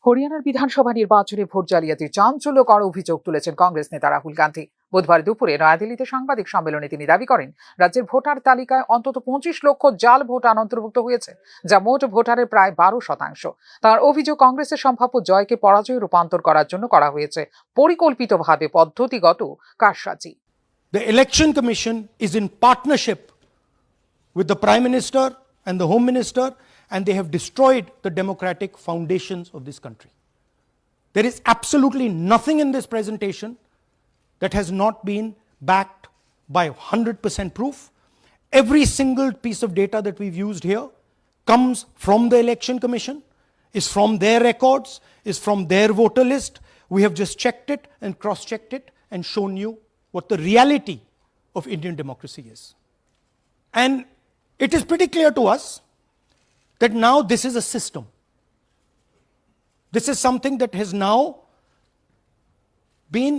হরিয়ানার বিধানসভা নির্বাচনে ভোট জালিয়াতির চাঞ্চল্যকর অভিযোগ তুলেছেন কংগ্রেস নেতা রাহুল গান্ধী। বুধবার দুপুরে নয়াদিল্লিতে সাংবাদিক সম্মেলনে তিনি দাবি করেন, রাজ্যের ভোটার তালিকায় অন্তত 25 লক্ষ জাল ভোটার অন্তর্ভুক্ত হয়েছে, যা মোট ভোটারের প্রায় 12%। তার অভিযোগ, কংগ্রেসের সম্ভাব্য জয়কে পরাজয়ে রূপান্তর করার জন্য করা হয়েছে পরিকল্পিতভাবে পদ্ধতিগত কারসাজি। The Election Commission is in partnership with the Prime Minister and the Home Minister, and they have destroyed the democratic foundations of this country. There is absolutely nothing in this presentation that has not been backed by 100% proof. Every single piece of data that we've used here comes from the Election Commission, is from their records, is from their voter list. We have just checked it and cross-checked it and shown you what the reality of Indian democracy is. And it is pretty clear to us that now this is a system. This is something that has now been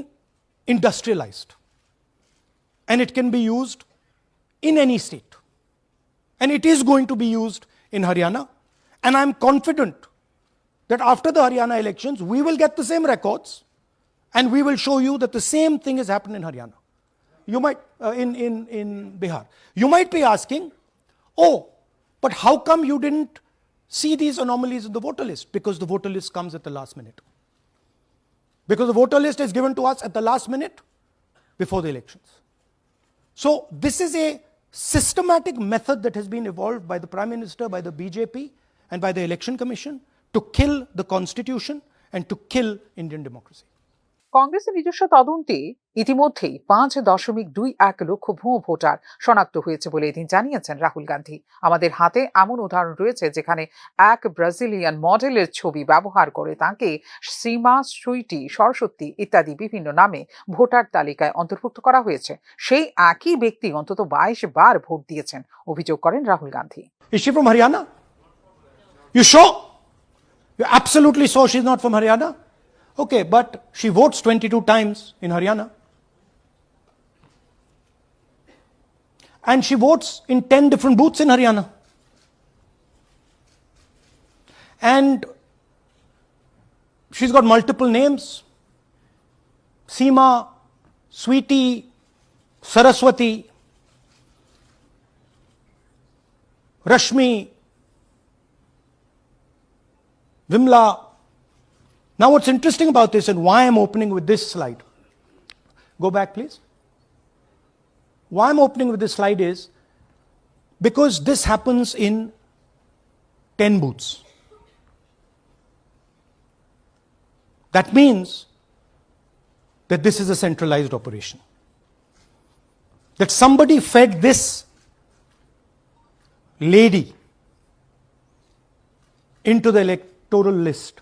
industrialized, and it can be used in any state, and it is going to be used in Haryana. And I'm confident that after the Haryana elections we will get the same records and we will show you that the same thing has happened in Haryana. You might in Bihar. You might be asking, oh, but how come you didn't see these anomalies in the voter list? Because the voter list comes at the last minute. Because the voter list is given to us at the last minute before the elections. So this is a systematic method that has been evolved by the Prime Minister, by the BJP, and by the Election Commission to kill the Constitution and to kill Indian democracy. কংগ্রেসের নিজস্ব তদন্তে ইতিমধ্যেই 5.21 লক্ষ ভুয়ো voter শনাক্ত হয়েছে বলে এদিন জানিয়েছেন রাহুল গান্ধী। আমাদের হাতে এমন উদাহরণ রয়েছে যেখানে এক ব্রাজিলিয়ান মডেলের ছবি ব্যবহার করে তাকে সীমা, সুইটি, সরস্বতী ইত্যাদি বিভিন্ন নামে ভোটার তালিকায় অন্তর্ভুক্ত করা হয়েছে। সেই একই ব্যক্তি অন্তত 22 বার ভোট দিয়েছেন, অভিযোগ করেন Rahul Gandhi. Is she from Haryana? You sure? You're absolutely sure she's not from Haryana? Okay, but she votes 22 times in Haryana. And she votes in 10 different booths in Haryana. And she's got multiple names: Seema, Sweetie, Saraswati, Rashmi, Vimla. Now what's interesting about this, and why I'm opening with this slide, go back please. Why I'm opening with this slide is because this happens in 10 booths. That means that this is a centralized operation. That somebody fed this lady into the electoral list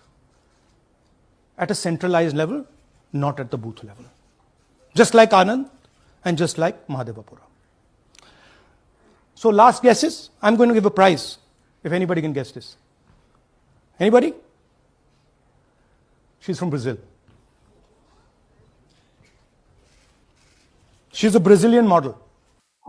at a centralized level, not at the booth level. Just like Anand and just like Mahadevapura. So last guesses, I'm going to give a prize if anybody can guess this. Anybody? She's from Brazil. She's a Brazilian model.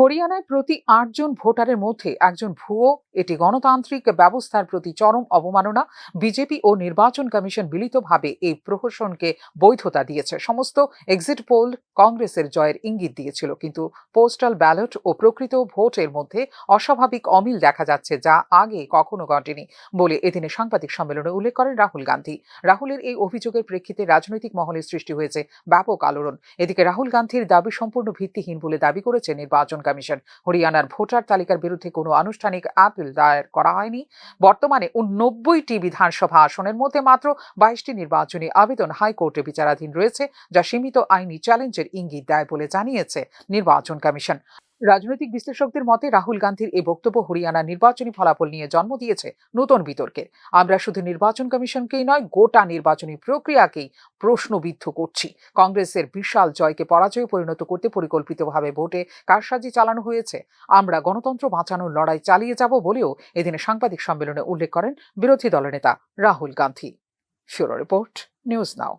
হরিয়ানায় প্রতি 8 জন ভোটারের মধ্যে একজন ভুয়ো। এটি গণতান্ত্রিক ব্যবস্থার প্রতি চরম অবমাননা। বিজেপি ও নির্বাচন কমিশন মিলিতভাবে এই প্রহসনকে বৈধতা দিয়েছে। সমস্ত এক্সিট পোল কংগ্রেসের জয়ের ইঙ্গিত দিয়েছিল, কিন্তু পোস্টাল ব্যালট ও প্রকৃত ভোটের মধ্যে অস্বাভাবিক অমিল দেখা যাচ্ছে, যা আগে কখনো ঘটেনি বলে এদিনে সাংবাদিক সম্মেলনে উল্লেখ করেন রাহুল গান্ধী। রাহুলের এই অভিযোগের প্রেক্ষিতে রাজনৈতিক মহলে সৃষ্টি হয়েছে ব্যাপক আলোড়ন। এদিকে রাহুল গান্ধীর দাবি সম্পূর্ণ ভিত্তিহীন বলে দাবি করেছে নির্বাচন কমিশন। হরিয়ানার ভোটার তালিকার বিরুদ্ধে কোনো আনুষ্ঠানিক আপিল দায়ের করা হয়নি। বর্তমানে 90টি বিধানসভা আসনের মধ্যে মাত্র 22টি নির্বাচনী আবেদন হাইকোর্টে বিচারাধীন রয়েছে, যা সীমিত আইনি চ্যালেঞ্জের ইঙ্গিত দেয় বলে জানিয়েছে নির্বাচন কমিশন। রাজনৈতিক বিশ্লেষকদের মতে রাহুল গান্ধীর এই বক্তব্য হরিয়ানার নির্বাচনী ফলাফল নিয়ে জন্ম দিয়েছে নতুন বিতর্কের। আমরা শুধু নির্বাচন কমিশনকেই নয়, গোটা নির্বাচনী প্রক্রিয়াকেই প্রশ্নবিদ্ধ করছি। কংগ্রেসের বিশাল জয়কে পরাজয়ে পরিণত করতে পরিকল্পিতভাবে ভোটে কারসাজি চালানো হয়েছে। আমরা গণতন্ত্র বাঁচানোর লড়াই চালিয়ে যাব বলেও এদিনে সাংবাদিক সম্মেলনে উল্লেখ করেন বিরোধী দলনেতা Rahul Gandhi. Bureau report, news now.